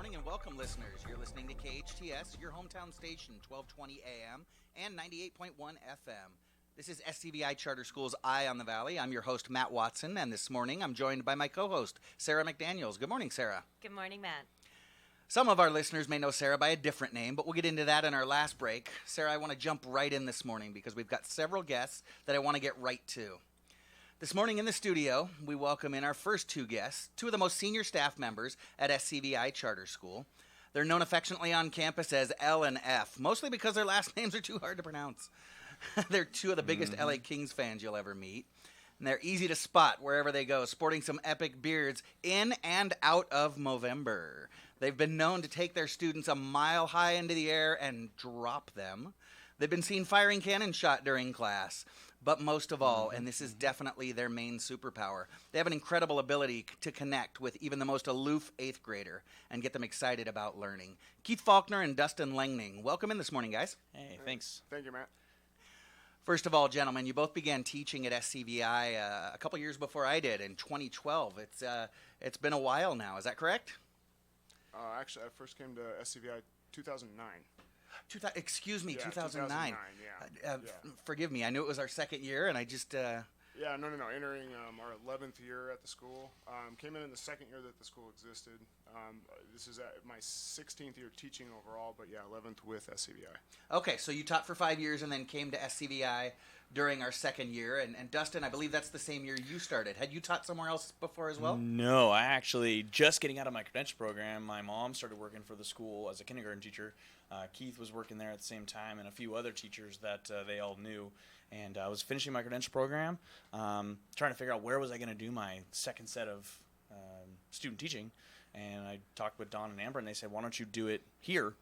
morning and welcome, listeners. You're listening to KHTS, your hometown station, 1220 AM and 98.1 FM. This is SCVi Charter School's Eye on the Valley. I'm your host, Matt Watson, and this morning I'm joined by my co-host, Sara McDaniels. Good morning, Sara. Good morning, Matt. Some of our listeners may know Sara by a different name, but we'll get into that in our last break. Sara, I want to jump right in this morning because we've got several guests that I want to get right to. This morning in the studio, we welcome in our first two guests, two of the most senior staff members at SCVi Charter School. They're known affectionately on campus as L and F, mostly because their last names are too hard to pronounce. They're two of the biggest LA Kings fans you'll ever meet. And they're easy to spot wherever they go, sporting some epic beards in and out of Movember. They've been known to take their students a mile high into the air and drop them. They've been seen firing cannon shot during class. But most of all, and this is definitely their main superpower, they have an incredible ability to connect with even the most aloof 8th grader and get them excited about learning. Keith Faulkner and Dustin Lengning, welcome in this morning, guys. Hey, thanks. Thank you, Matt. First of all, gentlemen, you both began teaching at SCVi a couple years before I did in 2012. It's been a while now. Is that correct? Actually, I first came to SCVi 2009. Excuse me, Yeah, 2009. yeah. Forgive me. I knew it was our second year, and I just... Yeah, no. Entering our 11th year at the school. Came in the second year that the school existed. This is my 16th year teaching overall, but yeah, 11th with SCVi. Okay, so you taught for 5 years and then came to SCVi during our second year. And Dustin, I believe that's the same year you started. Had you taught somewhere else before as well? No, I actually, just getting out of my credential program, my mom started working for the school as a kindergarten teacher. Keith was working there at the same time, and a few other teachers that they all knew. And I was finishing my credential program, trying to figure out where was I going to do my second set of student teaching. And I talked with Don and Amber, and they said, why don't you do it here?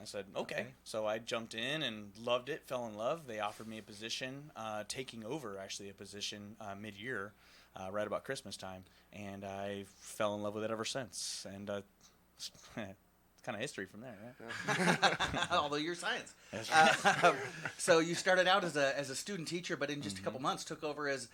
I said, okay. So I jumped in and loved it, fell in love. They offered me a position, taking over actually a position mid-year, right about Christmas time. And I fell in love with it ever since. And it's kind of history from there, right? Although you're science. So you started out as a student teacher, but in just a couple months took over as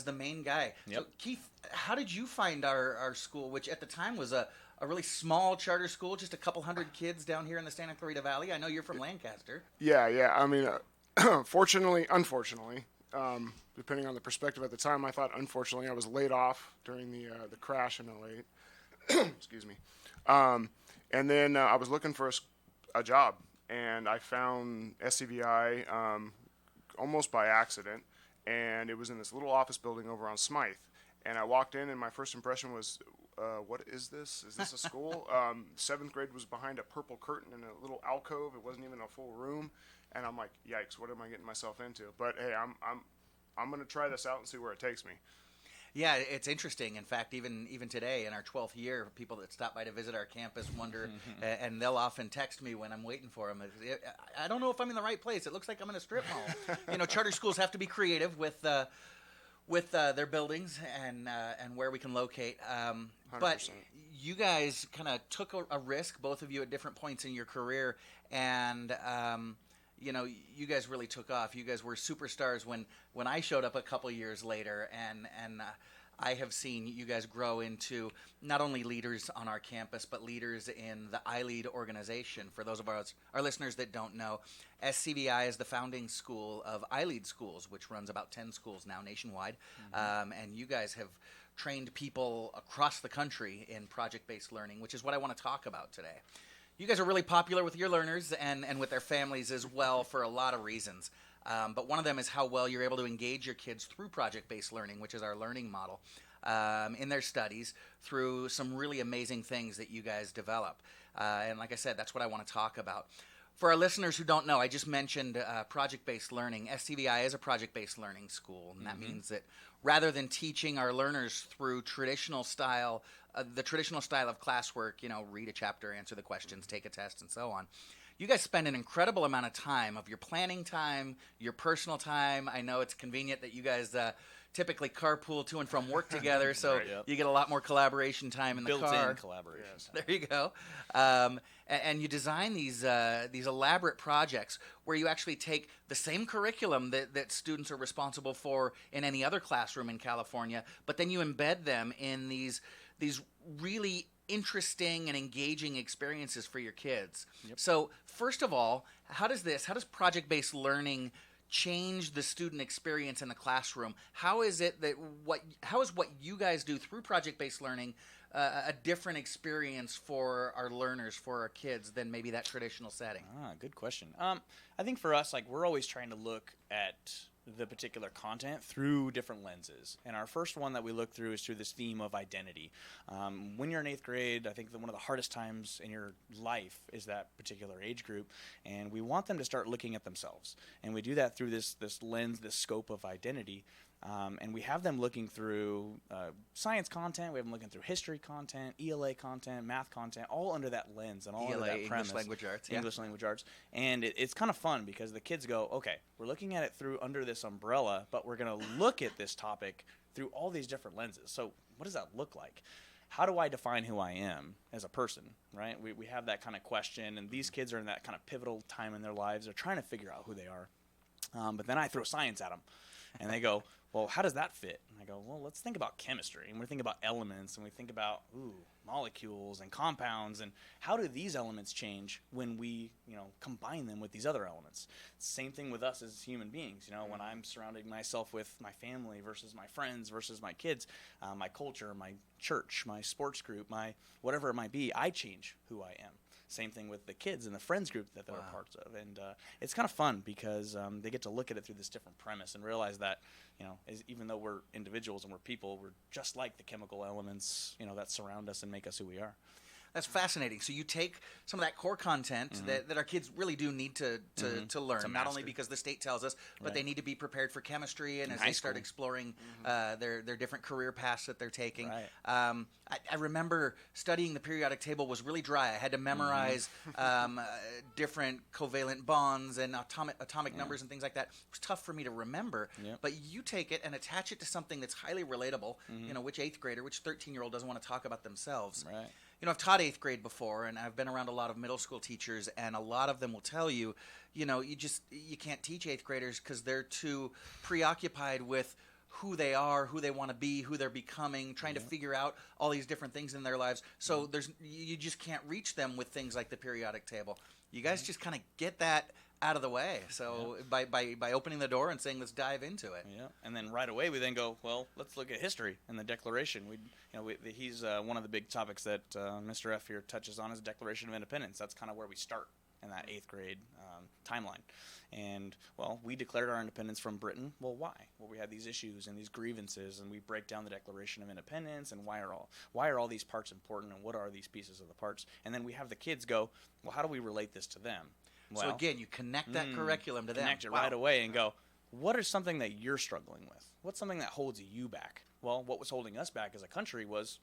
the main guy. Yep. So Keith, how did you find our school, which at the time was a really small charter school, just a couple hundred kids down here in the Santa Clarita Valley? I know you're from Lancaster. Yeah. I mean, unfortunately, depending on the perspective at the time, I thought unfortunately I was laid off during the crash in '08. Excuse me. And then I was looking for a job, and I found SCVi almost by accident, and it was in this little office building over on Smythe. And I walked in, and my first impression was, what is this? Is this a school? 7th grade was behind a purple curtain in a little alcove. It wasn't even a full room. And I'm like, yikes, what am I getting myself into? But hey, I'm going to try this out and see where it takes me. Yeah, it's interesting. In fact, even today, in our 12th year, people that stop by to visit our campus wonder, and they'll often text me when I'm waiting for them. I don't know if I'm in the right place. It looks like I'm in a strip mall. Charter schools have to be creative with their buildings and where we can locate. But you guys kind of took a risk, both of you at different points in your career, and you guys really took off. You guys were superstars when I showed up a couple years later, and I have seen you guys grow into not only leaders on our campus, but leaders in the iLead organization. For those of our listeners that don't know, SCVi is the founding school of iLead Schools, which runs about 10 schools now nationwide. And you guys have trained people across the country in project-based learning, which is what I want to talk about today. You guys are really popular with your learners and with their families as well for a lot of reasons. But one of them is how well you're able to engage your kids through project-based learning, which is our learning model, in their studies through some really amazing things that you guys develop. And like I said, that's what I want to talk about. For our listeners who don't know, I just mentioned project-based learning. SCVi is a project-based learning school, and that means that rather than teaching our learners through the traditional style of classwork, read a chapter, answer the questions, take a test, and so on, you guys spend an incredible amount of time of your planning time, your personal time. I know it's convenient that you guys typically carpool to and from work together, so Right, yep. You get a lot more collaboration time in the car. Built-in collaboration. Yes. There you go. And you design these elaborate projects where you actually take the same curriculum that students are responsible for in any other classroom in California, but then you embed them in these really interesting and engaging experiences for your kids. So first of all, how does project-based learning change the student experience in the classroom? How is it that how is what you guys do through project-based learning a different experience for our learners, for our kids, than maybe that traditional setting? Good question. I think for us, like, we're always trying to look at the particular content through different lenses. And our first one that we look through is through this theme of identity. When you're in 8th grade, I think that one of the hardest times in your life is that particular age group. And we want them to start looking at themselves. And we do that through this lens, this scope of identity. And we have them looking through science content, we have them looking through history content, ELA content, math content, all under that lens and all under that premise. English language arts. English language arts. And it's kind of fun because the kids go, okay, we're looking at it through under this umbrella, but we're going to look at this topic through all these different lenses. So what does that look like? How do I define who I am as a person, right? We have that kind of question, and these kids are in that kind of pivotal time in their lives. They're trying to figure out who they are. But then I throw science at them, and they go, well, how does that fit? And I go, well, let's think about chemistry, and we think about elements, and we think about molecules and compounds, and how do these elements change when we, combine them with these other elements? Same thing with us as human beings. When I'm surrounding myself with my family versus my friends versus my kids, my culture, my church, my sports group, my whatever it might be, I change who I am. Same thing with the kids and the friends group that they're parts of. And it's kind of fun because they get to look at it through this different premise and realize that, even though we're individuals and we're people, we're just like the chemical elements, that surround us and make us who we are. That's fascinating. So you take some of that core content that our kids really do need to learn, not only because the state tells us, but they need to be prepared for chemistry and as they start exploring their different career paths that they're taking. Right. I remember studying the periodic table was really dry. I had to memorize different covalent bonds and atomic numbers and things like that. It was tough for me to remember. Yep. But you take it and attach it to something that's highly relatable. Which 8th grader, which 13-year-old doesn't want to talk about themselves? Right. I've taught 8th grade before, and I've been around a lot of middle school teachers, and a lot of them will tell you, you can't teach 8th graders because they're too preoccupied with who they are, who they want to be, who they're becoming, trying to figure out all these different things in their lives. So you just can't reach them with things like the periodic table. You guys just kind of get that out of the way. So by opening the door and saying, let's dive into it. Yeah, and then right away we then go, well, let's look at history and the Declaration. He's one of the big topics that Mr. F here touches on is Declaration of Independence. That's kind of where we start in that 8th grade timeline. And, well, we declared our independence from Britain. Well, why? Well, we had these issues and these grievances, and we break down the Declaration of Independence and why are all these parts important and what are these pieces of the parts? And then we have the kids go, well, how do we relate this to them? Well, so again, you connect that curriculum to them. Connect it right away and go, what is something that you're struggling with? What's something that holds you back? Well, what was holding us back as a country was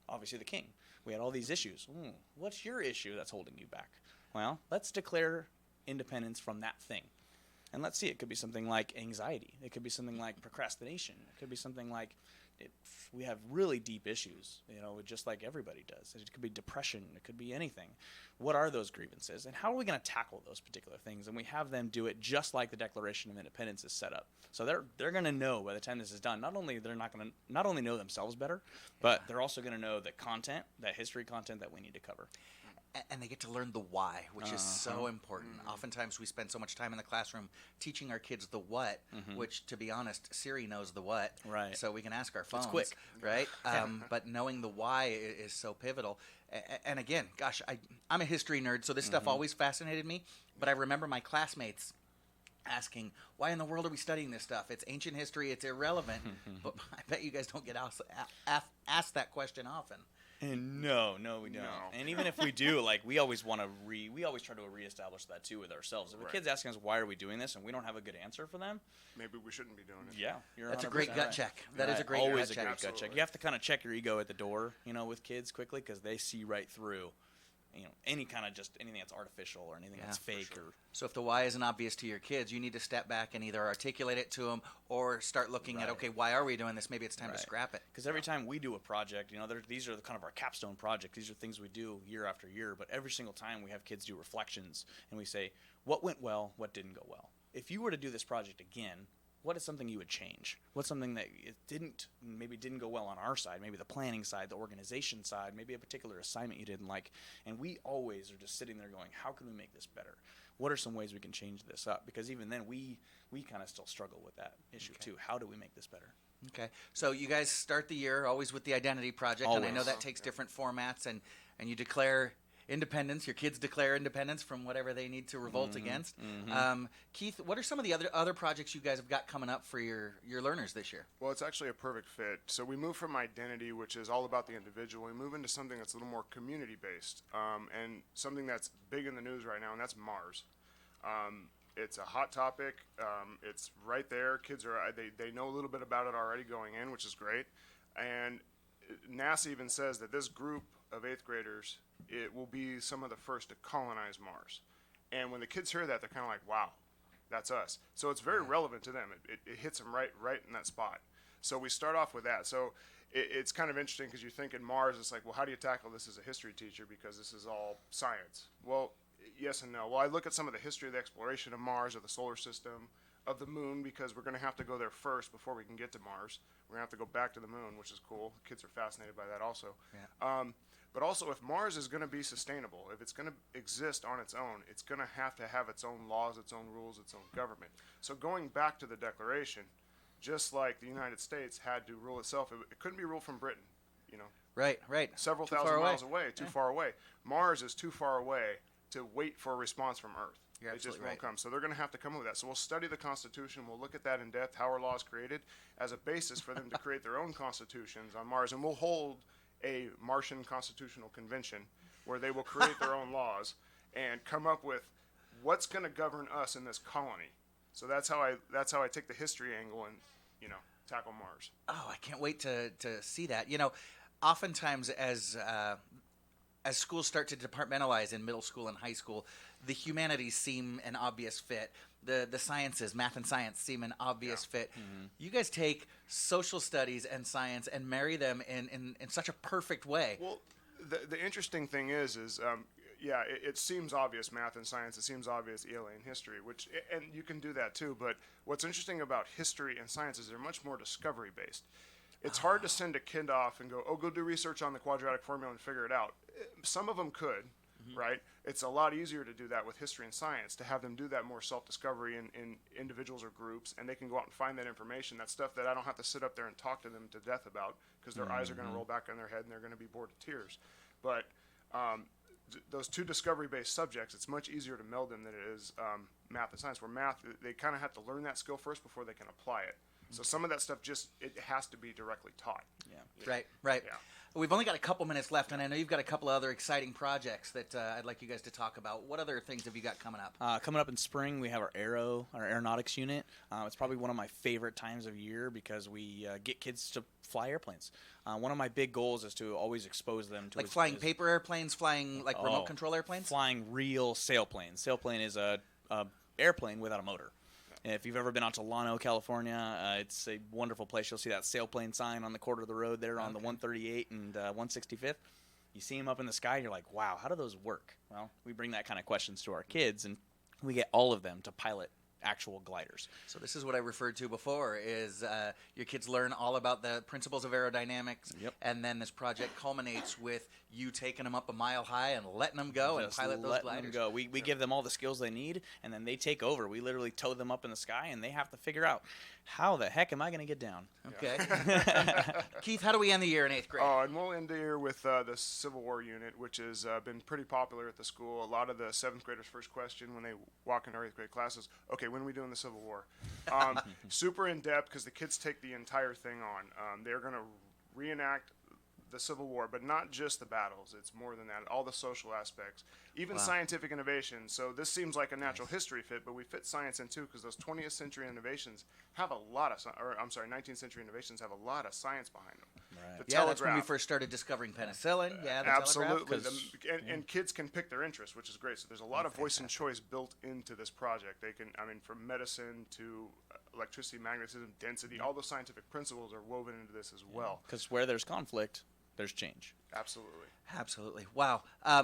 obviously the king. We had all these issues. What's your issue that's holding you back? Well, let's declare independence from that thing. And let's see, it could be something like anxiety. It could be something like procrastination. It could be something like we have really deep issues, just like everybody does. It could be depression. It could be anything. What are those grievances? And how are we going to tackle those particular things? And we have them do it just like the Declaration of Independence is set up. So they're going to know by the time this is done, not only know themselves better, but they're also going to know the content, that history content that we need to cover. And they get to learn the why, which is so important. Oftentimes we spend so much time in the classroom teaching our kids the what, which, to be honest, Siri knows the what. Right. So we can ask our phones. It's quick. Right? But knowing the why is so pivotal. And again, gosh, I'm a history nerd, so this stuff always fascinated me. But I remember my classmates asking, why in the world are we studying this stuff? It's ancient history. It's irrelevant. But I bet you guys don't get asked that question often. And no, we don't. No. And even if we do, we always try to reestablish that too with ourselves. If a kid's asking us why are we doing this and we don't have a good answer for them, maybe we shouldn't be doing it. Yeah, that's a great gut check. That is a great always gut check. Always a great gut check. You have to kind of check your ego at the door, with kids quickly because they see right through, any kind of just anything that's artificial or anything that's fake. Sure. So if the why isn't obvious to your kids, you need to step back and either articulate it to them or start looking at, okay, why are we doing this? Maybe it's time to scrap it. Because every time we do a project, these are kind of our capstone project. These are things we do year after year. But every single time we have kids do reflections and we say, what went well, what didn't go well. If you were to do this project again, what is something you would change? What's something that it maybe didn't go well on our side, maybe the planning side, the organization side, maybe a particular assignment you didn't like? And we always are just sitting there going, how can we make this better? What are some ways we can change this up? Because even then, we kind of still struggle with that issue too. How do we make this better? Okay. So you guys start the year always with the identity project, and I know that takes different formats, and you declare independence. Your kids declare independence from whatever they need to revolt against. Keith, what are some of the other projects you guys have got coming up for your learners this year? Well, it's actually a perfect fit. So we move from identity, which is all about the individual, we move into something that's a little more community-based, and something that's big in the news right now, and that's Mars. It's a hot topic. It's right there. Kids they know a little bit about it already going in, which is great. And NASA even says that this group of 8th graders, it will be some of the first to colonize Mars. And when the kids hear that, they're kind of like, wow, that's us. So it's very relevant to them. It hits them right in that spot. So we start off with that. So it's kind of interesting because you think in Mars, it's like, well, how do you tackle this as a history teacher? Because this is all science. Well, yes and no. Well, I look at some of the history of the exploration of Mars, of the solar system, of the moon, because we're going to have to go there first before we can get to Mars. We're going to have to go back to the moon, which is cool. Kids are fascinated by that also. Yeah. But also, if Mars is going to be sustainable, if it's going to exist on its own, it's going to have its own laws, its own rules, its own government. So going back to the Declaration, just like the United States had to rule itself, it couldn't be ruled from Britain, you know. Right. Several thousand miles away, too far away. Mars is too far away to wait for a response from Earth. It just won't come. So they're going to have to come up with that. So we'll study the Constitution. We'll look at that in depth, how our laws created, as a basis for them to create their own constitutions on Mars. And we'll hold a Martian Constitutional Convention where they will create their own laws and come up with what's going to govern us in this colony. So that's how I take the history angle and, tackle Mars. Oh, I can't wait to see that. Oftentimes as schools start to departmentalize in middle school and high school, the humanities seem an obvious fit. The sciences, math and science, seem an obvious fit. Mm-hmm. You guys take social studies and science and marry them in such a perfect way. Well, the interesting thing is it seems obvious, math and science. It seems obvious, ELA and history, and you can do that too. But what's interesting about history and science is they're much more discovery-based. It's hard to send a kid off and go do research on the quadratic formula and figure it out. Some of them could, right? It's a lot easier to do that with history and science, to have them do that more self-discovery in individuals or groups, and they can go out and find that information, that stuff that I don't have to sit up there and talk to them to death about, because their eyes are going to roll back on their head and they're going to be bored to tears. But those two discovery-based subjects, it's much easier to meld them than it is math and science, where math, they kind of have to learn that skill first before they can apply it. So some of that stuff it has to be directly taught. Yeah. Right. Yeah. We've only got a couple minutes left, and I know you've got a couple of other exciting projects that I'd like you guys to talk about. What other things have you got coming up? Coming up in spring, we have our aeronautics unit. It's probably one of my favorite times of year because we get kids to fly airplanes. One of my big goals is to always expose them to flying paper airplanes, flying remote control airplanes, flying real sailplanes. Sailplane is a airplane without a motor. If you've ever been out to Llano, California, it's a wonderful place. You'll see that sailplane sign on the corner of the road there on the 138 and 165th. You see them up in the sky, and you're like, wow, how do those work? Well, we bring that kind of questions to our kids, and we get all of them to pilot actual gliders. So this is what I referred to before, is your kids learn all about the principles of aerodynamics, and then this project culminates with you taking them up a mile high and letting them go and pilot those gliders. Them go. We give them all the skills they need, and then they take over. We literally tow them up in the sky, and they have to figure out, how the heck am I going to get down? Okay. Keith, how do we end the year in 8th grade? Oh, and we'll end the year with the Civil War unit, which has been pretty popular at the school. A lot of the 7th graders' first question when they walk into our 8th grade classes, okay, when are we doing the Civil War? Super in-depth because the kids take the entire thing on. They're going to reenact the Civil War, but not just the battles. It's more than that. All the social aspects, even scientific innovation. So this seems like a natural history fit, but we fit science in too because those 20th century innovations have a lot of, 19th century innovations have a lot of science behind them. Right. The telegraph. That's when we first started discovering penicillin. The absolutely. And kids can pick their interests, which is great. So there's a lot of voice and choice built into this project. They can, from medicine to electricity, magnetism, density, all those scientific principles are woven into this as well. Because where there's conflict, there's change. Absolutely. Absolutely. Wow.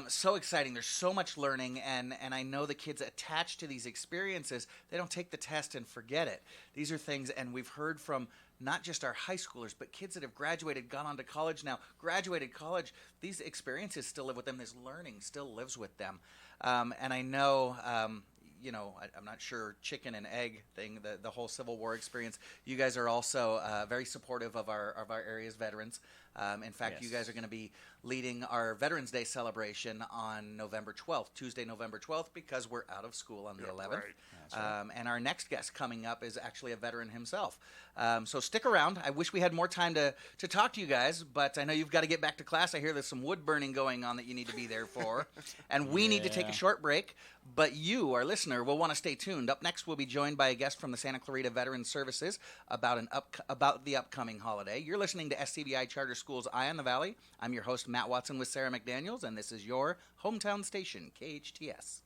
So exciting. There's so much learning, and I know the kids attached to these experiences, they don't take the test and forget it. These are things, and we've heard from not just our high schoolers, but kids that have graduated, gone on to college now, graduated college. These experiences still live with them. This learning still lives with them. And I know, I'm not sure, chicken and egg thing, the whole Civil War experience. You guys are also very supportive of our area's veterans. In fact, you guys are going to be leading our Veterans Day celebration on November 12th, Tuesday, November 12th, because we're out of school on the 11th. Right. Right. And our next guest coming up is actually a veteran himself. So stick around. I wish we had more time to talk to you guys, but I know you've got to get back to class. I hear there's some wood burning going on that you need to be there for. And we need to take a short break, but you, our listener, will want to stay tuned. Up next, we'll be joined by a guest from the Santa Clarita Veterans Services about the upcoming holiday. You're listening to SCVi Charter School's Eye on the Valley. I'm your host, Matt Watson, with Sara McDaniels, and this is your hometown station, KHTS.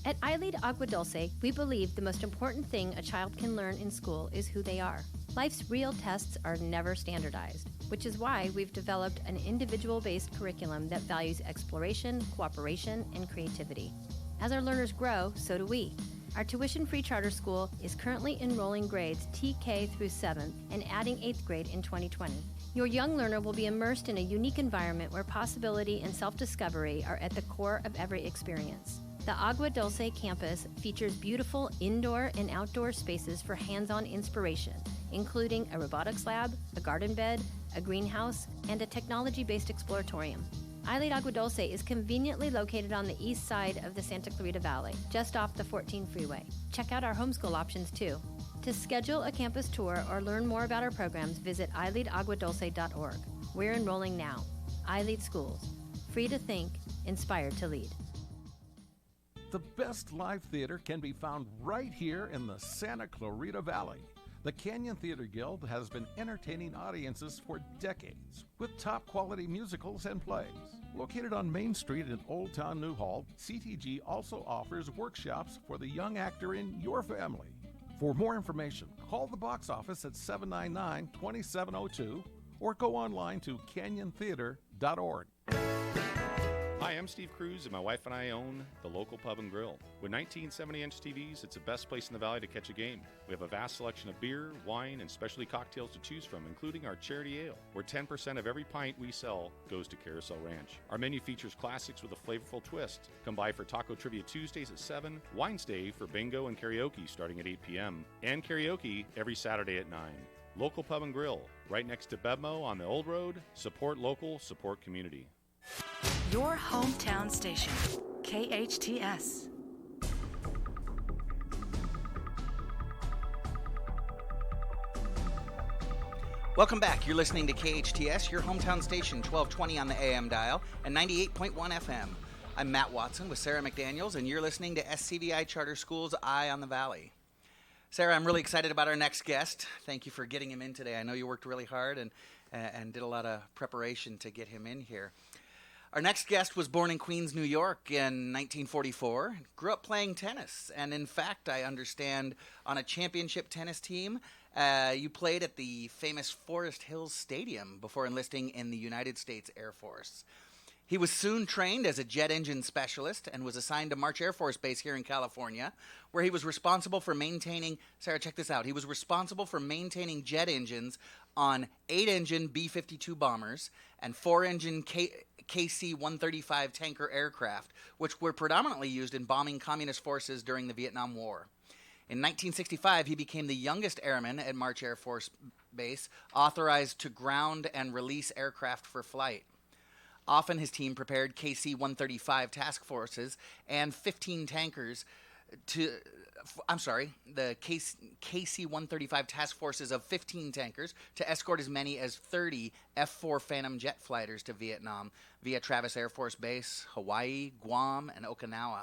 At iLead Agua Dulce, we believe the most important thing a child can learn in school is who they are. Life's real tests are never standardized, which is why we've developed an individual-based curriculum that values exploration, cooperation, and creativity. As our learners grow, so do we. Our tuition-free charter school is currently enrolling grades TK through 7th and adding 8th grade in 2020. Your young learner will be immersed in a unique environment where possibility and self-discovery are at the core of every experience. The Agua Dulce campus features beautiful indoor and outdoor spaces for hands-on inspiration, including a robotics lab, a garden bed, a greenhouse, and a technology-based exploratorium. iLead Agua Dulce is conveniently located on the east side of the Santa Clarita Valley, just off the 14 freeway. Check out our homeschool options too. To schedule a campus tour or learn more about our programs, visit ileadaguadulce.org. We're enrolling now. iLead Schools. Free to think, inspired to lead. The best live theater can be found right here in the Santa Clarita Valley. The Canyon Theater Guild has been entertaining audiences for decades with top quality musicals and plays. Located on Main Street in Old Town Newhall, CTG also offers workshops for the young actor in your family. For more information, call the box office at 799-2702 or go online to canyontheater.org. Hi, I'm Steve Cruz, and my wife and I own the local pub and grill. With 19 70-inch TVs, it's the best place in the valley to catch a game. We have a vast selection of beer, wine, and specialty cocktails to choose from, including our charity ale, where 10% of every pint we sell goes to Carousel Ranch. Our menu features classics with a flavorful twist. Come by for Taco Trivia Tuesdays at 7, Wines Day for bingo and karaoke starting at 8 p.m., and karaoke every Saturday at 9. Local Pub and Grill, right next to Bevmo on the Old Road. Support local, support community. Your hometown station, KHTS. Welcome back. You're listening to KHTS, your hometown station, 1220 on the AM dial and 98.1 FM. I'm Matt Watson with Sara McDaniels, and you're listening to SCVi Charter School's Eye on the Valley. Sara, I'm really excited about our next guest. Thank you for getting him in today. I know you worked really hard and did a lot of preparation to get him in here. Our next guest was born in Queens, New York in 1944, grew up playing tennis, and in fact, I understand on a championship tennis team, you played at the famous Forest Hills Stadium before enlisting in the United States Air Force. He was soon trained as a jet engine specialist and was assigned to March Air Force Base here in California, where he was responsible for maintaining, Sara, check this out, he was responsible for maintaining jet engines on 8-engine B-52 bombers and 4-engine KC-135 tanker aircraft, which were predominantly used in bombing communist forces during the Vietnam War. In 1965, he became the youngest airman at March Air Force Base, authorized to ground and release aircraft for flight. Often his team prepared KC-135 task forces and 15 tankers the KC-135 task forces of 15 tankers to escort as many as 30 F-4 Phantom jet fighters to Vietnam via Travis Air Force Base, Hawaii, Guam, and Okinawa.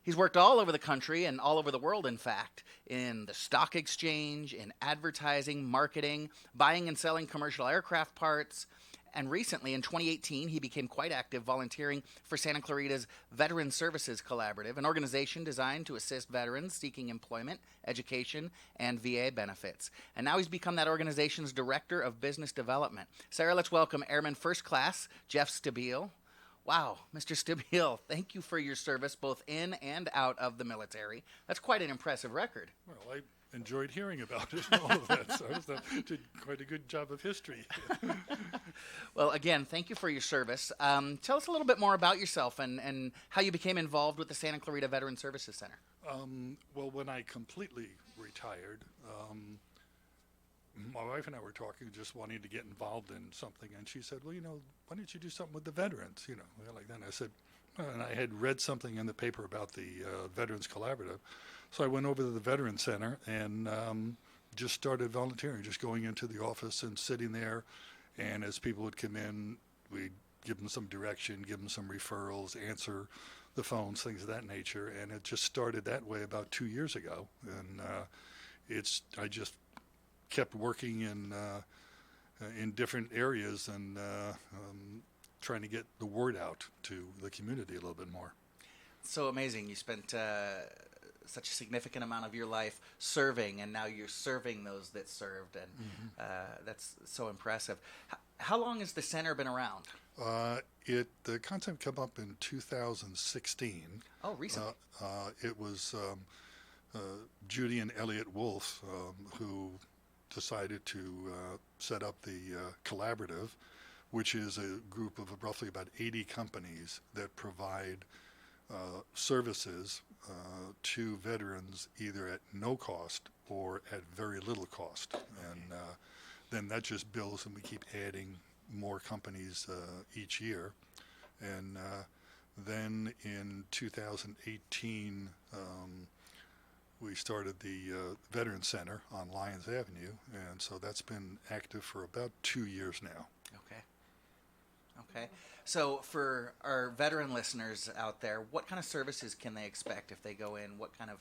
He's worked all over the country and all over the world, in fact, in the stock exchange, in advertising, marketing, buying and selling commercial aircraft parts, And recently, in 2018, he became quite active volunteering for Santa Clarita's Veteran Services Collaborative, an organization designed to assist veterans seeking employment, education, and VA benefits. And now he's become that organization's Director of Business Development. Sara, let's welcome Airman First Class Jeff Stebil. Wow, Mr. Stebil, thank you for your service both in and out of the military. That's quite an impressive record. Well, I enjoyed hearing about it and all of that, so I did quite a good job of history. Well, again, thank you for your service. Tell us a little bit more about yourself and how you became involved with the Santa Clarita Veteran Services Center. Well, when I completely retired, my wife and I were talking, just wanting to get involved in something, and she said, well, why don't you do something with the veterans, like that. And I said, and I had read something in the paper about the Veterans Collaborative, so I went over to the Veteran Center and just started volunteering, just going into the office and sitting there, and as people would come in, we'd give them some direction, give them some referrals, answer the phones, things of that nature, and it just started that way about 2 years ago, and I just kept working in different areas and trying to get the word out to the community a little bit more. So amazing. You spent such a significant amount of your life serving, and now you're serving those that served, and that's so impressive. How long has the center been around? The concept came up in 2016. Oh, recently. It was Judy and Elliot Wolf who decided to set up the collaborative, which is a group of roughly about 80 companies that provide services to veterans either at no cost or at very little cost. And then that just builds, and we keep adding more companies each year. And then in 2018, we started the Veteran Center on Lyons Avenue, and so that's been active for about 2 years now. Okay. So for our veteran listeners out there, what kind of services can they expect if they go in? What kind of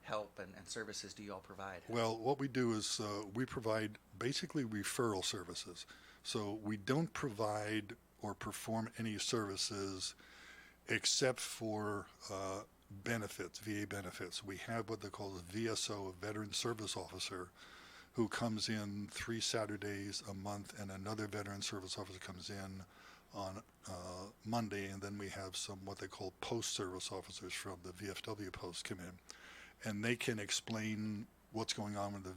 help and services do you all provide? Well, what we do is we provide basically referral services. So we don't provide or perform any services except for benefits, VA benefits. We have what they call a VSO, a Veteran Service Officer, who comes in 3 Saturdays a month, and another Veteran Service Officer comes in on Monday, and then we have some what they call post-service officers from the VFW post come in, and they can explain what's going on with the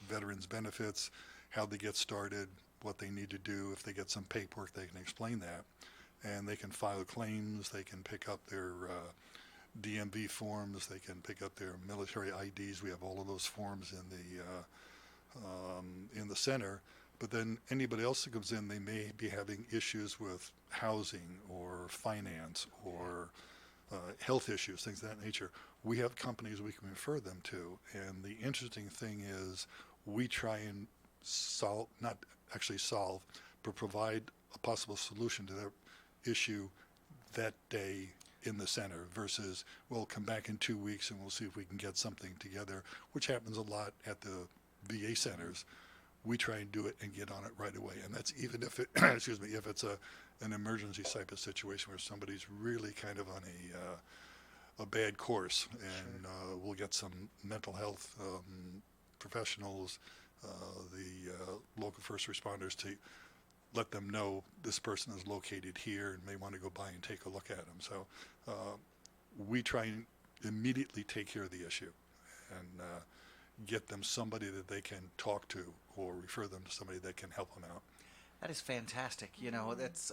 veterans' benefits, how they get started, what they need to do. If they get some paperwork, they can explain that. And they can file claims, they can pick up their DMV forms, they can pick up their military IDs. We have all of those forms in the center. But then anybody else that comes in, they may be having issues with housing or finance or health issues, things of that nature. We have companies we can refer them to. And the interesting thing is we try and solve, not actually solve, but provide a possible solution to that issue that day in the center versus we'll come back in 2 weeks and we'll see if we can get something together, which happens a lot at the VA centers. We try and do it and get on it right away, and that's even if it excuse me, if it's an emergency type of situation where somebody's really kind of on a bad course, and we'll get some mental health professionals, the local first responders to let them know this person is located here and may want to go by and take a look at them. So we try and immediately take care of the issue and get them somebody that they can talk to or refer them to somebody that can help them out. That is fantastic. That's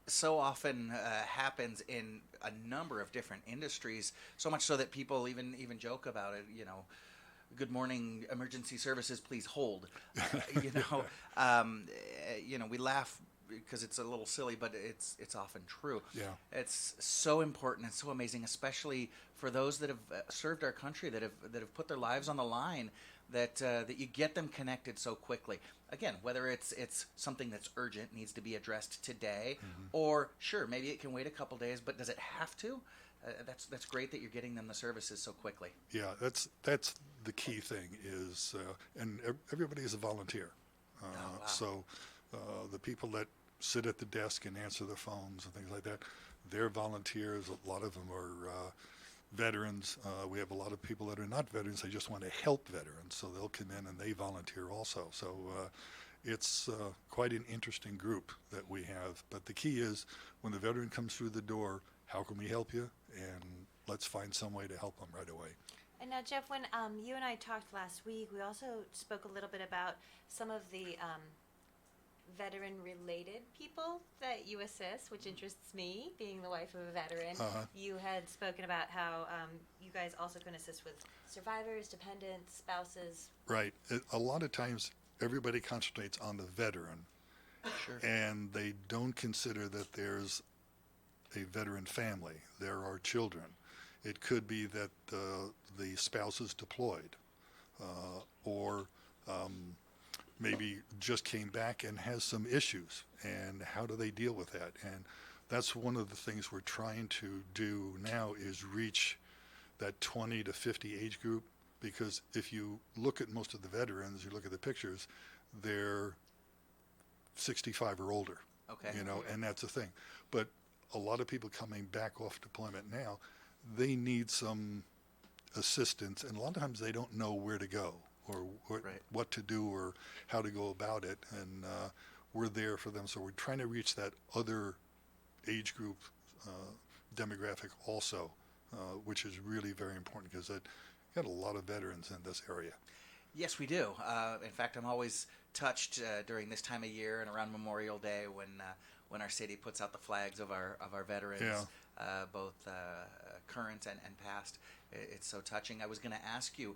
so often happens in a number of different industries, so much so that people even joke about it, good morning, emergency services, please hold. We laugh because it's a little silly, but it's often true. Yeah. It's so important and so amazing, especially for those that have served our country, that have put their lives on the line, that you get them connected so quickly. Again, whether it's something that's urgent, needs to be addressed today, or sure, maybe it can wait a couple days, but does it have to? That's great that you're getting them the services so quickly. Yeah, that's the key thing is, and everybody is a volunteer. Wow. So The people that sit at the desk and answer the phones and things like that, they're volunteers. A lot of them are veterans. We have a lot of people that are not veterans. They just want to help veterans, so they'll come in and they volunteer also. So it's quite an interesting group that we have. But the key is, when the veteran comes through the door, how can we help you? And let's find some way to help them right away. And now, Jeff, when you and I talked last week, we also spoke a little bit about some of the veteran-related people that you assist, which interests me, being the wife of a veteran. You had spoken about how you guys also can assist with survivors, dependents, spouses. Right. A lot of times, everybody concentrates on the veteran, and they don't consider that there's a veteran family. There are children. It could be that the spouse is deployed, or maybe just came back and has some issues, and how do they deal with that? And that's one of the things we're trying to do now, is reach that 20 to 50 age group, because if you look at most of the veterans, you look at the pictures, they're 65 or older. Okay. And that's the thing. But a lot of people coming back off deployment now, they need some assistance, and a lot of times they don't know where to go, or what to do, or how to go about it, and we're there for them. So we're trying to reach that other age group demographic also, which is really very important, because it got a lot of veterans in this area. Yes, we do. In fact, I'm always touched during this time of year and around Memorial Day when our city puts out the flags of our veterans, both current and past. It's so touching. I was going to ask you,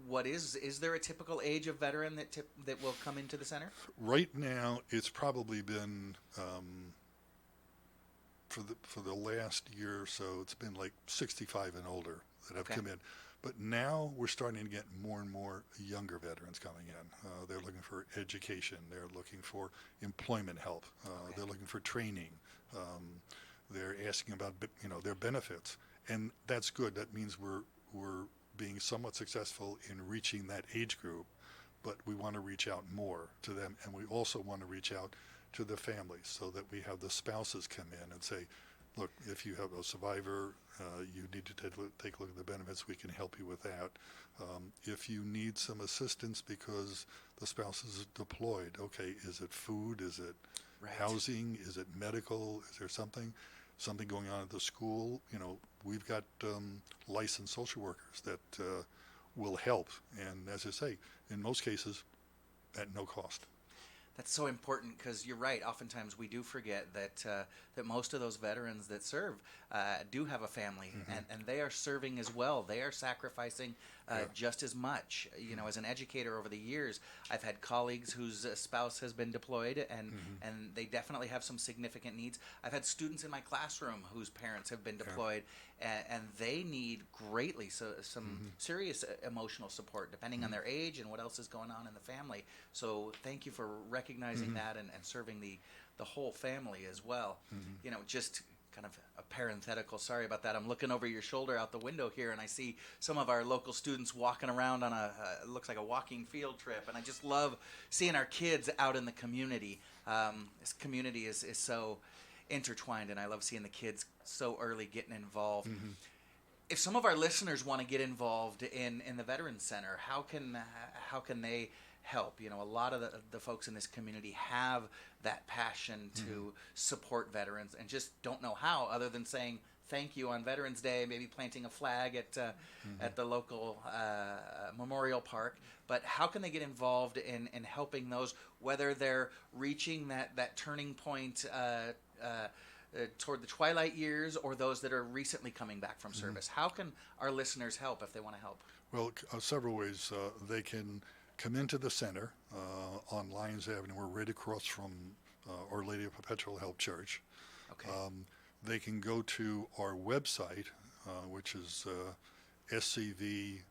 what is there a typical age of veteran that will come into the center? Right now, it's probably been for the last year or so, it's been like 65 and older that have come in. But now we're starting to get more and more younger veterans coming in. They're looking for education. They're looking for employment help. They're looking for training. They're asking about their benefits, and that's good. That means we're being somewhat successful in reaching that age group, but we want to reach out more to them, and we also want to reach out to the families, so that we have the spouses come in and say, look, if you have a survivor, you need to take a look at the benefits. We can help you with that. If you need some assistance because the spouse is deployed, okay, is it food? Is it housing? Is it medical? Is there something going on at the school? We've got licensed social workers that will help. And as I say, in most cases, at no cost. That's so important, because you're right. Oftentimes we do forget that most of those veterans that serve do have a family, and they are serving as well. They are sacrificing just as much. As an educator over the years, I've had colleagues whose spouse has been deployed, and they definitely have some significant needs. I've had students in my classroom whose parents have been deployed, and they need greatly some serious emotional support, depending on their age and what else is going on in the family. So thank you for recognizing that and serving the whole family as well. Just kind of a parenthetical, sorry about that. I'm looking over your shoulder out the window here, and I see some of our local students walking around on it looks like a walking field trip, and I just love seeing our kids out in the community. This community is so intertwined, and I love seeing the kids so early getting involved. If some of our listeners want to get involved in the Veterans Center, how can they help? A lot of the folks in this community have that passion to support veterans and just don't know how, other than saying thank you on Veterans Day, maybe planting a flag at the local memorial park. But how can they get involved in helping those, whether they're reaching that turning point toward the twilight years, or those that are recently coming back from service? How can our listeners help if they want to help? Well, several ways. They can come into the center on Lyons Avenue. We're right across from Our Lady of Perpetual Help Church. Okay. They can go to our website, which is scv-vets.org,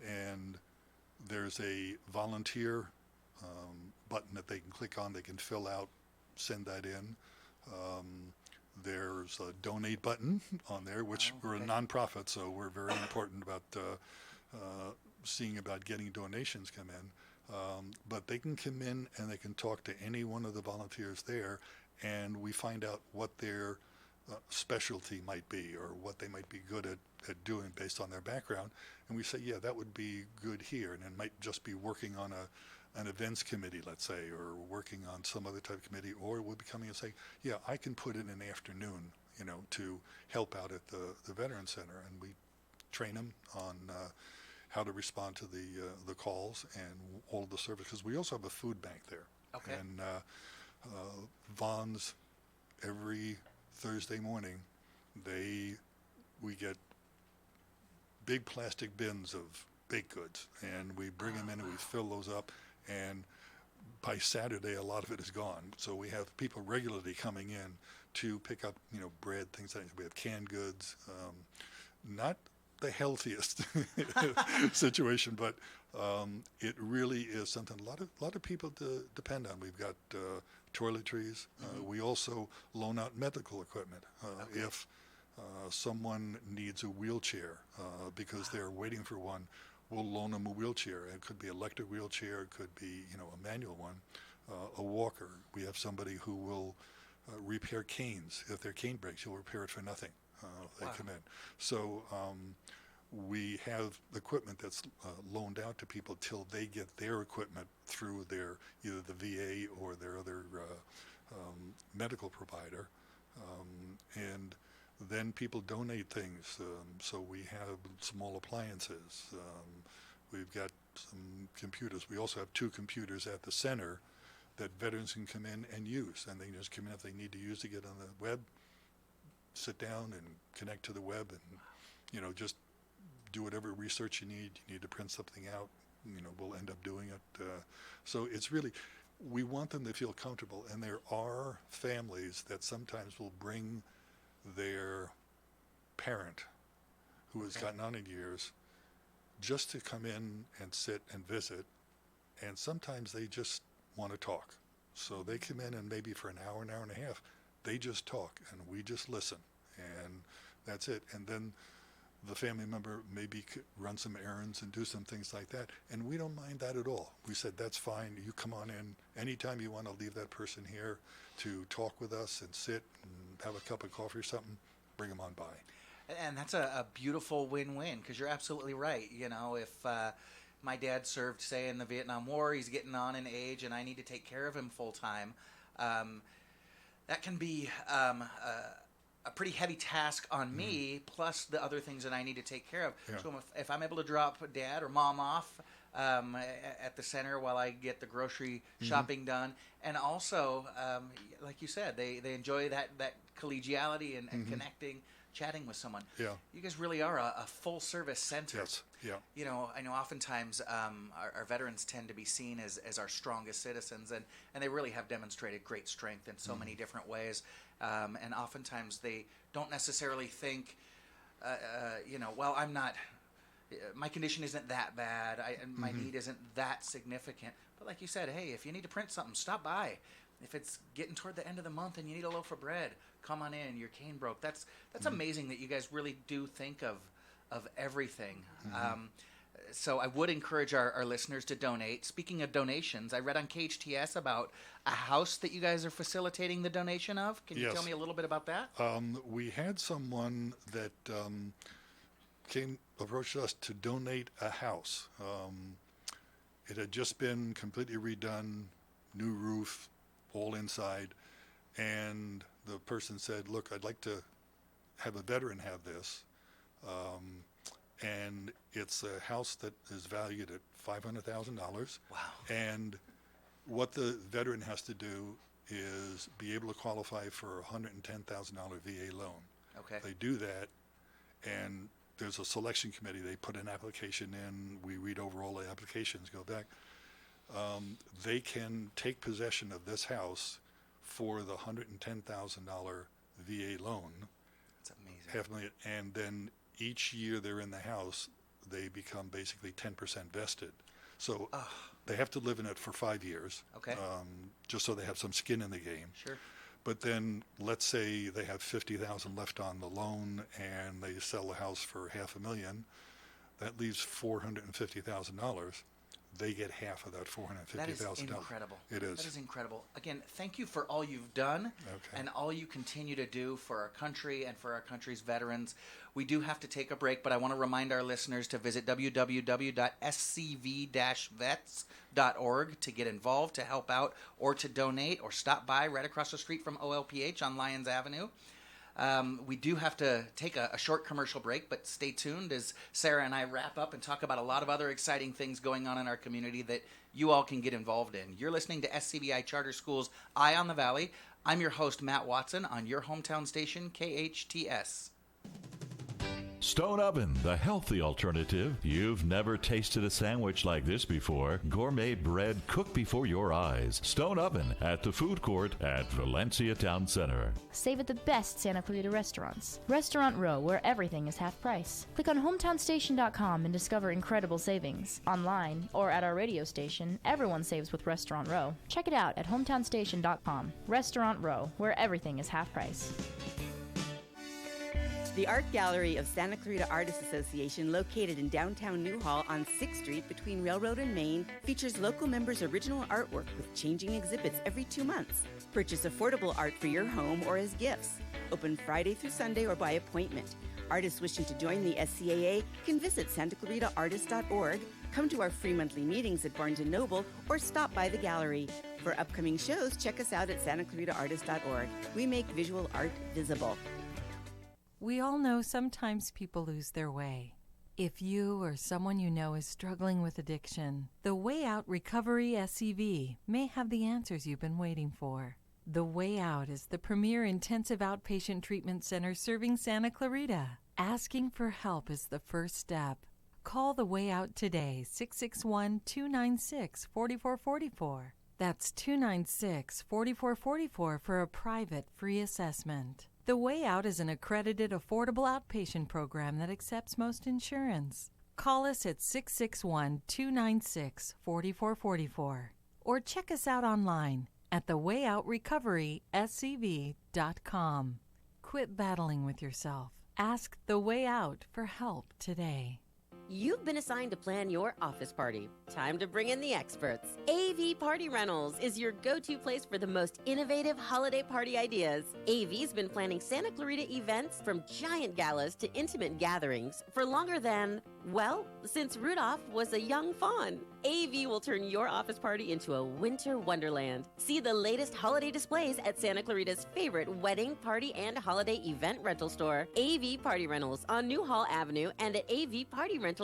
and there's a volunteer button that they can click on. They can fill out, send that in. There's a donate button on there, which we're a nonprofit, so we're very important about seeing about getting donations come in. But they can come in and they can talk to any one of the volunteers there, and we find out what their specialty might be or what they might be good at doing based on their background. And we say, yeah, that would be good here. And it might just be working on an events committee, let's say, or working on some other type of committee, or we'll be coming and say, yeah, I can put in an afternoon, to help out at the Veteran Center. And we train them on how to respond to the calls and all of the service, because we also have a food bank there. Okay. And Vons, every Thursday morning, we get big plastic bins of baked goods, and we bring them in and we fill those up, and by Saturday a lot of it is gone. So we have people regularly coming in to pick up bread, things like that. We have canned goods, not the healthiest situation, but it really is something a lot of people depend on. We've got toiletries. We also loan out medical equipment. If someone needs a wheelchair because they're waiting for one, we'll loan them a wheelchair. It could be an electric wheelchair, it could be a manual one, a walker. We have somebody who will repair canes. If their cane breaks, he'll repair it for nothing. They come in. So we have equipment that's loaned out to people till they get their equipment through either the VA or their other medical provider. And then people donate things. So we have small appliances. We've got some computers. We also have 2 computers at the center that veterans can come in and use. And they can just come in if they need to use to get on the web, sit down and connect to the web and, just do whatever research you need. You need to print something out, we'll end up doing it. So it's really, we want them to feel comfortable. And there are families that sometimes will bring their parent who has gotten on in years just to come in and sit and visit. And sometimes they just want to talk. So they come in and maybe for an hour and a half, they just talk and we just listen. And that's it. And then the family member maybe run some errands and do some things like that. And we don't mind that at all. We said, that's fine. You come on in. Anytime you want to leave that person here to talk with us and sit and have a cup of coffee or something, bring them on by. And that's a beautiful win-win, because you're absolutely right. If my dad served, say, in the Vietnam War, he's getting on in age, and I need to take care of him full-time, that can be a pretty heavy task on me, plus the other things that I need to take care of. Yeah. So if I'm able to drop dad or mom off at the center while I get the grocery shopping done, and also, like you said, they enjoy that collegiality and connecting, chatting with someone. Yeah. You guys really are a full-service center. Yes. Yeah. I know oftentimes our veterans tend to be seen as our strongest citizens, and they really have demonstrated great strength in so many different ways. And oftentimes they don't necessarily think, well, I'm not, my condition isn't that bad, my need isn't that significant. But like you said, hey, if you need to print something, stop by. If it's getting toward the end of the month and you need a loaf of bread, come on in. Your cane broke. That's amazing that you guys really do think of everything. So I would encourage our listeners to donate. Speaking of donations, I read on KHTS about a house that you guys are facilitating the donation of. Can you tell me a little bit about that? We had someone that approached us to donate a house. It had just been completely redone, new roof, all inside, and the person said, look, I'd like to have a veteran have this. And it's a house that is valued at $500,000. Wow. And what the veteran has to do is be able to qualify for a $110,000 VA loan. Okay. They do that, and there's a selection committee. They put an application in. We read over all the applications, go back. They can take possession of this house for the $110,000 VA loan. That's amazing. $500,000, and then each year they're in the house, they become basically 10% vested. So they have to live in it for 5 years, just so they have some skin in the game. Sure. But then let's say they have $50,000 left on the loan and they sell the house for $500,000. That leaves $450,000. They get half of that $450,000. That is incredible. It is. That is incredible. Again, thank you for all you've done and all you continue to do for our country and for our country's veterans. We do have to take a break, but I want to remind our listeners to visit www.scv-vets.org to get involved, to help out, or to donate, or stop by right across the street from OLPH on Lyons Avenue. We do have to take a short commercial break, but stay tuned as Sara and I wrap up and talk about a lot of other exciting things going on in our community that you all can get involved in. You're listening to SCVi Charter Schools Eye on the Valley. I'm your host, Matt Watson, on your hometown station, KHTS. Stone Oven, the healthy alternative. You've never tasted a sandwich like this before. Gourmet bread cooked before your eyes. Stone Oven at the food court at Valencia Town Center. Save at the best Santa Clarita restaurants. Restaurant Row, where everything is half price. Click on hometownstation.com and discover incredible savings. Online or at our radio station, everyone saves with Restaurant Row. Check it out at hometownstation.com. Restaurant Row, where everything is half price. The Art Gallery of Santa Clarita Artists Association, located in downtown Newhall on 6th Street between Railroad and Main, features local members' original artwork with changing exhibits every 2 months. Purchase affordable art for your home or as gifts. Open Friday through Sunday or by appointment. Artists wishing to join the SCAA can visit santaclaritaartist.org, come to our free monthly meetings at Barnes & Noble, or stop by the gallery. For upcoming shows, check us out at santaclaritaartist.org. We make visual art visible. We all know sometimes people lose their way. If you or someone you know is struggling with addiction, the Way Out Recovery SCV may have the answers you've been waiting for. The Way Out is the premier intensive outpatient treatment center serving Santa Clarita. Asking for help is the first step. Call the Way Out today, 661-296-4444. That's 296-4444 for a private free assessment. The Way Out is an accredited, affordable outpatient program that accepts most insurance. Call us at 661-296-4444 or check us out online at thewayoutrrecoveryscv.com. Quit battling with yourself. Ask The Way Out for help today. You've been assigned to plan your office party. Time to bring in the experts. AV Party Rentals is your go-to place for the most innovative holiday party ideas. AV's been planning Santa Clarita events from giant galas to intimate gatherings for longer than, well, since Rudolph was a young fawn. AV will turn your office party into a winter wonderland. See the latest holiday displays at Santa Clarita's favorite wedding, party, and holiday event rental store, AV Party Rentals on Newhall Avenue and at avpartyrental.com.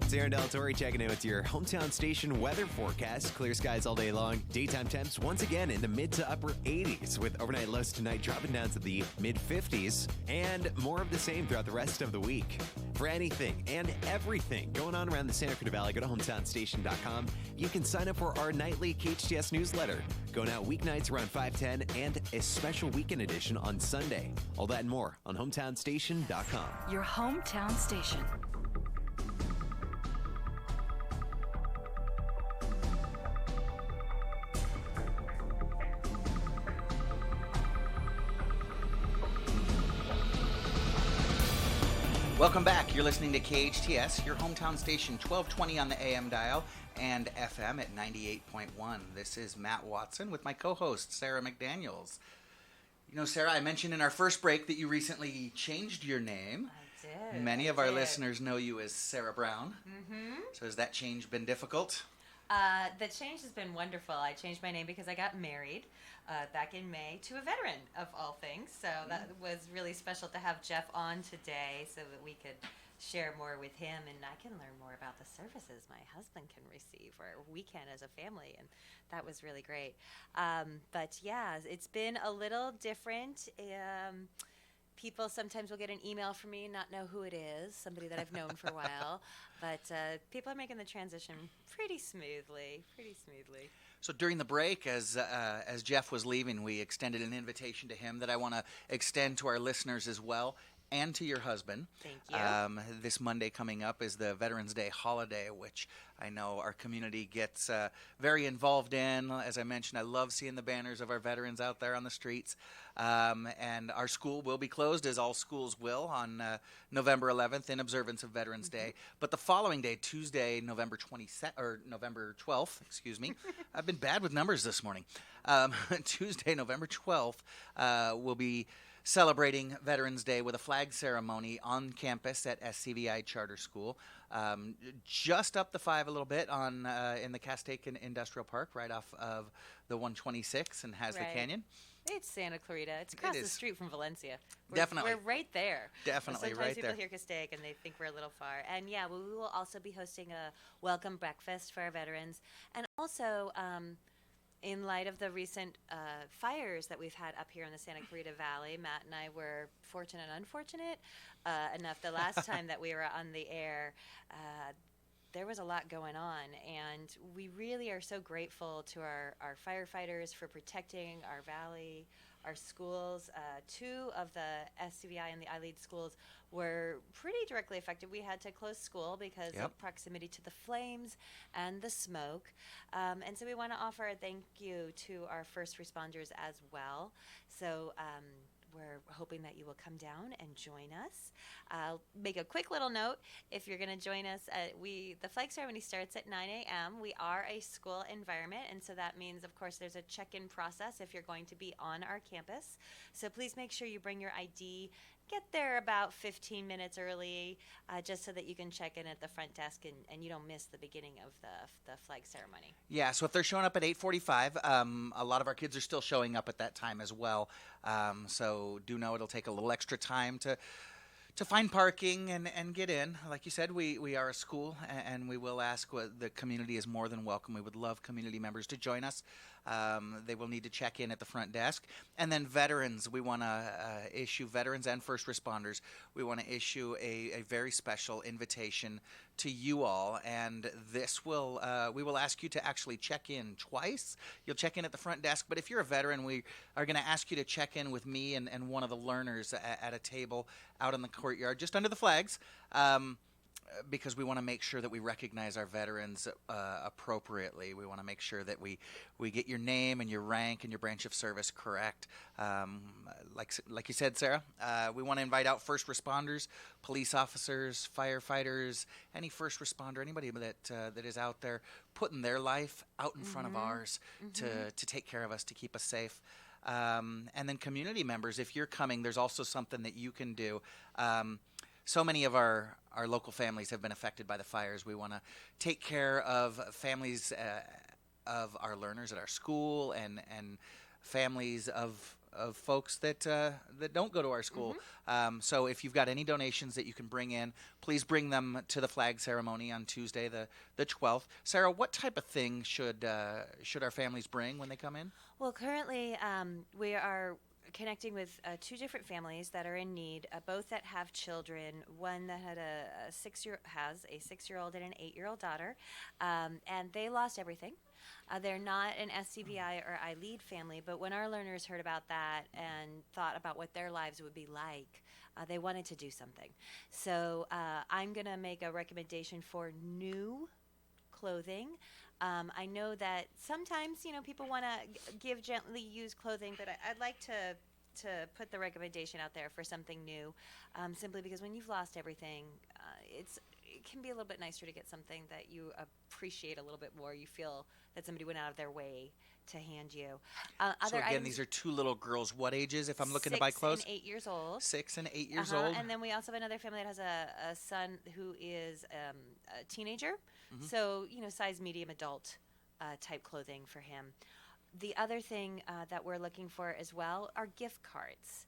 It's Aaron Delatorre checking in with your hometown station weather forecast. Clear skies all day long. Daytime temps once again in the mid to upper 80s, with overnight lows tonight dropping down to the mid 50s, and more of the same throughout the rest of the week. For anything and everything going on around the Santa Clarita Valley, go to hometownstation.com. You can sign up for our nightly KHTS newsletter, going out weeknights around 5:10, and a special weekend edition on Sunday. All that and more on hometownstation.com. Your hometown station. Welcome back. You're listening to KHTS, your hometown station, 1220 on the AM dial and FM at 98.1. This is Matt Watson with my co-host, Sara McDaniels. You know, Sara, I mentioned in our first break that you recently changed your name. I did. Many of our listeners know you as Sara Brown. Mm-hmm. So has that change been difficult? The change has been wonderful. I changed my name because I got married back in May to a veteran, of all things. So that was really special to have Jeff on today so that we could share more with him, and I can learn more about the services my husband can receive, or we can as a family, and that was really great. But yeah, it's been a little different. People sometimes will get an email from me and not know who it is, somebody that I've known for a while. But people are making the transition pretty smoothly. So during the break, as Jeff was leaving, we extended an invitation to him that I want to extend to our listeners as well. and to your husband. Thank you. This Monday coming up is the Veterans Day holiday, which I know our community gets very involved in. As I mentioned, I love seeing the banners of our veterans out there on the streets. And our school will be closed, as all schools will, on November 11th in observance of Veterans Day. But the following day, Tuesday, November 12th, excuse me. I've been bad with numbers this morning. Tuesday, November 12th, we'll be celebrating Veterans Day with a flag ceremony on campus at SCVi Charter School, just up the 5 a little bit on in the Castaic Industrial Park, right off of the 126 and Hasley Canyon. It's Santa Clarita. It's across the street from Valencia. Definitely. We're right there. Definitely Sometimes right there. people hear Castaic and they think we're a little far. And yeah, we will also be hosting a welcome breakfast for our veterans. And also, in light of the recent fires that we've had up here in the Santa Clarita Valley, Matt and I were fortunate and unfortunate enough the last time that we were on the air. There was a lot going on, and we really are so grateful to our firefighters for protecting our valley, our schools. 2 of the SCVi and the iLead schools were pretty directly affected. We had to close school because of proximity to the flames and the smoke. And so we want to offer a thank you to our first responders as well. So we're hoping that you will come down and join us. I'll make a quick little note. If you're going to join us, the flag ceremony starts at 9 a.m. We are a school environment, and so that means, of course, there's a check-in process if you're going to be on our campus. So please make sure you bring your ID. Get there about 15 minutes early, just so that you can check in at the front desk and you don't miss the beginning of the flag ceremony. Yeah, so if they're showing up at 8:45, a lot of our kids are still showing up at that time as well. So do know it'll take a little extra time to find parking and get in. Like you said, we are a school, and we will ask. The community is more than welcome. We would love community members to join us. They will need to check in at the front desk. And then veterans, we want to issue, veterans and first responders, we want to issue a very special invitation to you all. And this will, we will ask you to actually check in twice. You'll check in at the front desk, but if you're a veteran, we are going to ask you to check in with me and one of the learners at a table out in the courtyard, just under the flags. Because we want to make sure that we recognize our veterans appropriately. We want to make sure that we get your name and your rank and your branch of service correct. Like you said, Sarah, we want to invite out first responders, police officers, firefighters, any first responder, anybody that is out there putting their life out in front of ours to take care of us, to keep us safe. And then community members, if you're coming, there's also something that you can do. So many of our local families have been affected by the fires. We want to take care of families of our learners at our school and families of folks that don't go to our school. So if you've got any donations that you can bring in, please bring them to the flag ceremony on Tuesday, the 12th. Sarah, what type of thing should our families bring when they come in? Well, currently we are connecting with 2 different families that are in need, both that have children. One that had a 6-year-old and an 8-year-old daughter, and they lost everything. They're not an SCVi or iLead family, but when our learners heard about that and thought about what their lives would be like, they wanted to do something. So I'm going to make a recommendation for new clothing. I know that sometimes, people want to give gently used clothing, but I'd like to put the recommendation out there for something new, simply because when you've lost everything, it can be a little bit nicer to get something that you appreciate a little bit more. You feel that somebody went out of their way to hand you. So again, these are 2 little girls. What ages, if I'm looking to buy clothes? 6 and 8 years old. 6 and 8 years old. And then we also have another family that has a son who is a teenager. So, size medium adult type clothing for him. The other thing that we're looking for as well are gift cards,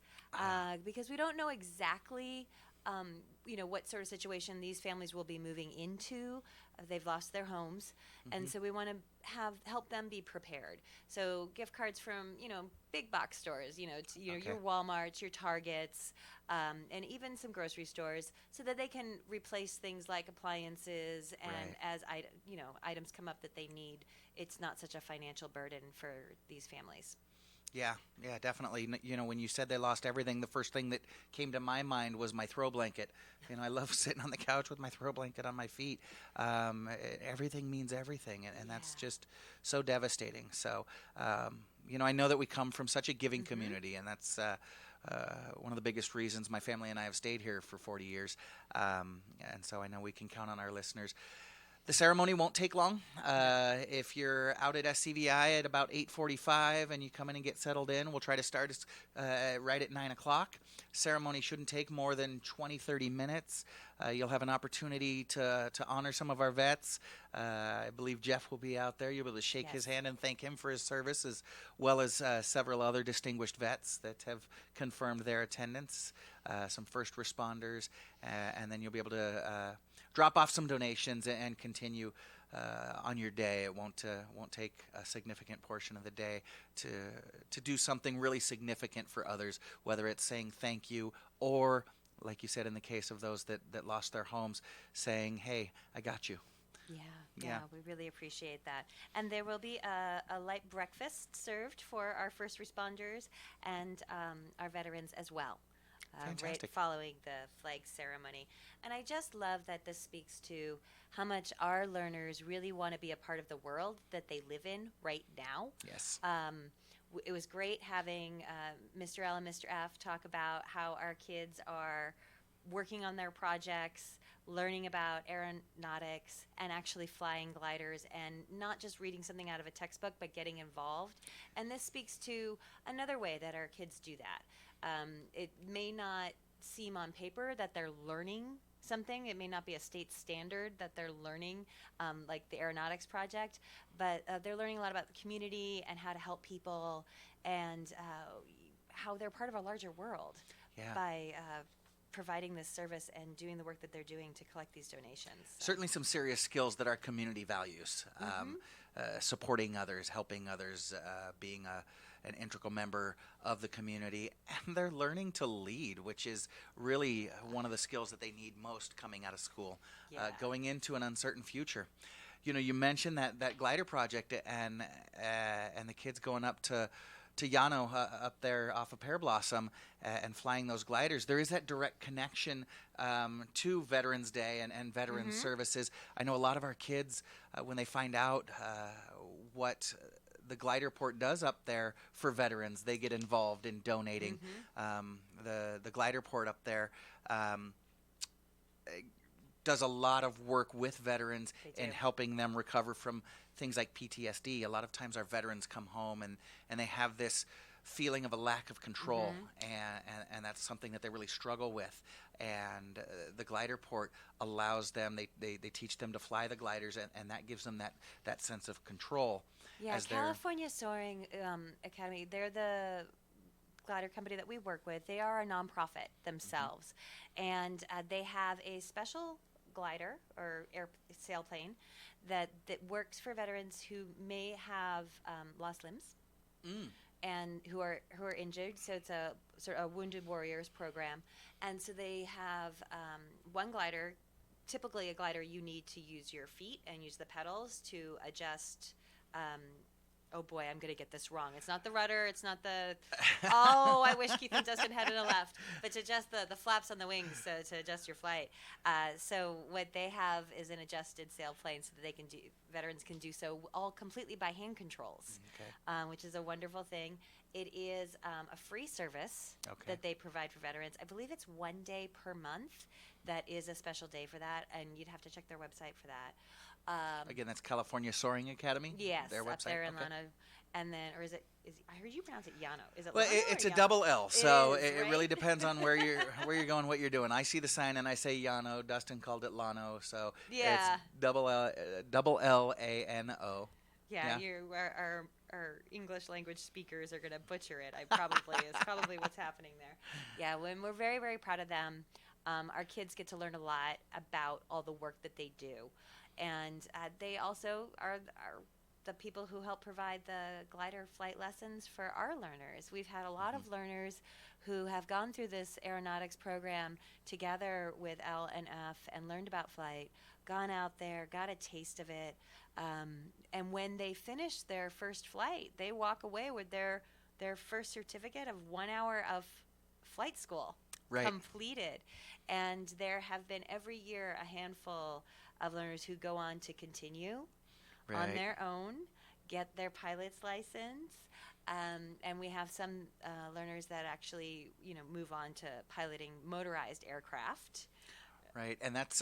because we don't know exactly what sort of situation these families will be moving into. They've lost their homes, and so we want to help them be prepared. So gift cards from big box stores, your Walmarts, your Targets, and even some grocery stores, so that they can replace things like appliances, and as items come up that they need, it's not such a financial burden for these families. Yeah, definitely. When you said they lost everything, the first thing that came to my mind was my throw blanket. I love sitting on the couch with my throw blanket on my feet. Everything means everything, and that's just so devastating. So, I know that we come from such a giving community, and that's one of the biggest reasons my family and I have stayed here for 40 years. And so I know we can count on our listeners. The ceremony won't take long. If you're out at SCVi at about 8:45 and you come in and get settled in, we'll try to start right at 9 o'clock. Ceremony shouldn't take more than 20, 30 minutes. You'll have an opportunity to honor some of our vets. I believe Jeff will be out there. You'll be able to shake his hand and thank him for his service, as well as several other distinguished vets that have confirmed their attendance, some first responders, and then you'll be able to drop off some donations and continue on your day. It won't take a significant portion of the day to do something really significant for others, whether it's saying thank you or, like you said, in the case of those that lost their homes, saying, hey, I got you. Yeah, we really appreciate that. And there will be a light breakfast served for our first responders and our veterans as well. Right following the flag ceremony. And I just love that this speaks to how much our learners really want to be a part of the world that they live in right now. Yes. It was great having Mr. L and Mr. F talk about how our kids are working on their projects, learning about aeronautics, and actually flying gliders, and not just reading something out of a textbook, but getting involved. And this speaks to another way that our kids do that. It may not seem on paper that they're learning something. It may not be a state standard that they're learning, like the aeronautics project, but they're learning a lot about the community and how to help people and how they're part of a larger world by providing this service and doing the work that they're doing to collect these donations. So. Certainly some serious skills that our community values. Supporting others, helping others, being an integral member of the community, and they're learning to lead, which is really one of the skills that they need most coming out of school, going into an uncertain future. You mentioned that glider project and the kids going up to Yano up there off of Pear Blossom and flying those gliders. There is that direct connection to Veterans Day and Veterans Services. I know a lot of our kids, when they find out what the glider port does up there for veterans, they get involved in donating. The glider port up there does a lot of work with veterans in helping them recover from things like PTSD. A lot of times our veterans come home and they have this feeling of a lack of control, and that's something that they really struggle with. And the glider port allows them, they teach them to fly the gliders, and that gives them that sense of control. Yeah, California Soaring Academy, they're the glider company that we work with. They are a nonprofit themselves, and they have a special glider or sailplane that works for veterans who may have lost limbs and who are injured. So it's a sort of a Wounded Warriors program, and so they have one glider. Typically, a glider you need to use your feet and use the pedals to adjust. Oh boy, I'm going to get this wrong. It's not the rudder. It's not the. Oh, I wish Keith and Dustin had it left. But to adjust the flaps on the wings, so to adjust your flight. So what they have is an adjusted sailplane, so that veterans can do so all completely by hand controls, which is a wonderful thing. It is a free service that they provide for veterans. I believe it's 1 day per month. That is a special day for that, and you'd have to check their website for that. Again, that's California Soaring Academy? Yes, their website? Up there in Llano. And then, or is I heard you pronounce it Llano. Is it Well, Llano it's or a Llano? double L, so It is, it really depends on where you're going, what you're doing. I see the sign and I say Llano. Dustin called it Llano, so it's double L-A-N-O. Yeah. Our English language speakers are going to butcher it. It's probably what's happening there. Yeah, when we're very, very proud of them. Our kids get to learn a lot about all the work that they do. And they also are the people who help provide the glider flight lessons for our learners. We've had a lot of learners who have gone through this aeronautics program together with L and F and learned about flight, gone out there, got a taste of it. And when they finish their first flight, they walk away with their their first certificate of 1 hour of flight school Right. completed. And there have been every year a handful of learners who go on to continue on Right. their own, get their pilot's license. And we have some learners that actually, move on to piloting motorized aircraft. Right, and that's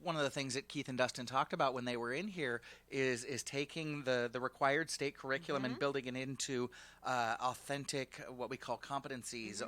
one of the things that Keith and Dustin talked about when they were in here is taking the required state curriculum and building it into authentic, what we call competencies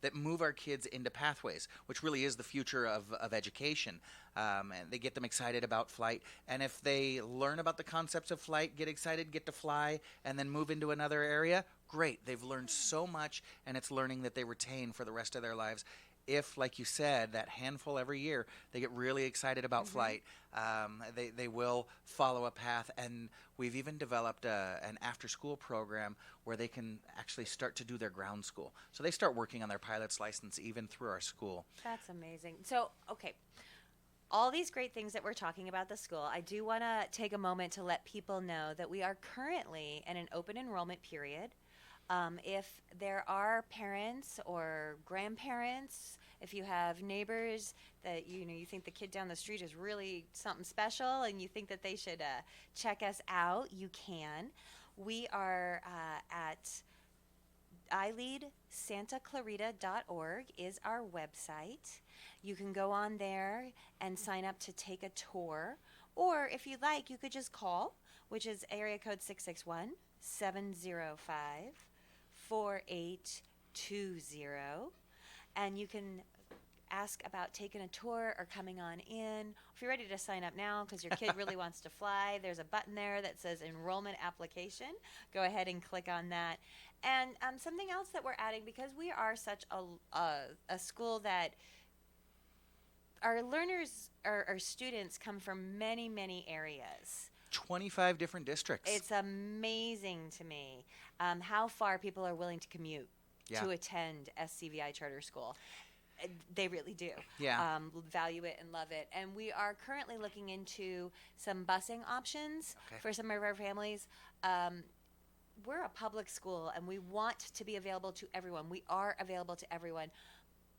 that move our kids into pathways, which really is the future of education. And they get them excited about flight, and if they learn about the concepts of flight, get excited, get to fly, and then move into another area, great. They've learned so much, and it's learning that they retain for the rest of their lives. If, like you said, that handful every year, they get really excited about flight, they will follow a path. And we've even developed an after-school program where they can actually start to do their ground school. So they start working on their pilot's license even through our school. That's amazing. So, okay, all these great things that we're talking about the school, I do want to take a moment to let people know that we are currently in an open enrollment period. If there are parents or grandparents, if you have neighbors that you think the kid down the street is really something special and you think that they should check us out, you can. We are at ileadsantaclarita.org is our website. You can go on there and sign up to take a tour. Or if you'd like, you could just call, which is area code 661-705-4820. And you can ask about taking a tour or coming on in. If you're ready to sign up now because your kid really wants to fly, there's a button there that says enrollment application. Go ahead and click on that. And something else that we're adding, because we are such a school that our learners, our students come from many, many areas. 25 different districts. It's amazing to me how far people are willing to commute to attend SCVi charter school. They really do. Yeah. Value it and love it. And we are currently looking into some busing options for some of our families. We're a public school, and we want to be available to everyone. We are available to everyone.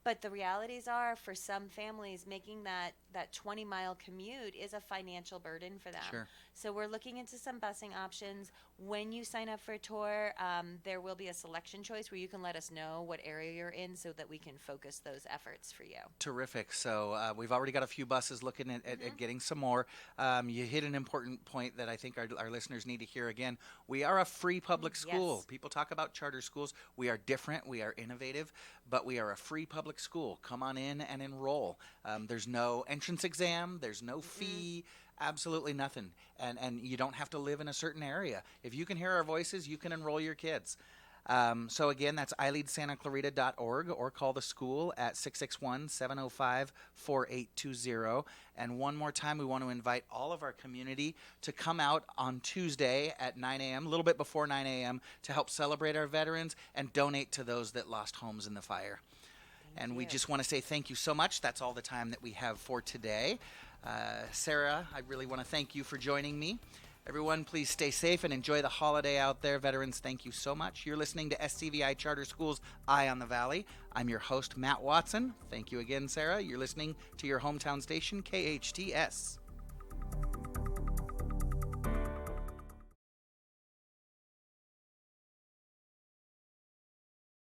But the realities are, for some families, making that 20-mile commute is a financial burden for them. Sure. So we're looking into some busing options. When you sign up for a tour, there will be a selection choice where you can let us know what area you're in so that we can focus those efforts for you. Terrific. So we've already got a few buses looking at getting some more. You hit an important point that I think our listeners need to hear again. We are a free public school. Yes. People talk about charter schools. We are different. We are innovative, but we are a free public school. Come on in and enroll. There's no entrance exam. There's no fee. Absolutely nothing. And you don't have to live in a certain area. If you can hear our voices, you can enroll your kids. So again, that's ileadsantaclarita.org, or call the school at 661-705-4820. And one more time, we want to invite all of our community to come out on Tuesday at 9 a.m., a little bit before 9 a.m., to help celebrate our veterans and donate to those that lost homes in the fire. And we just want to say thank you so much. That's all the time that we have for today. Sara, I really want to thank you for joining me. Everyone, please stay safe and enjoy the holiday out there. Veterans, thank you so much. You're listening to SCVi Charter Schools Eye on the Valley. I'm your host, Matt Watson. Thank you again, Sara. You're listening to your hometown station, KHTS.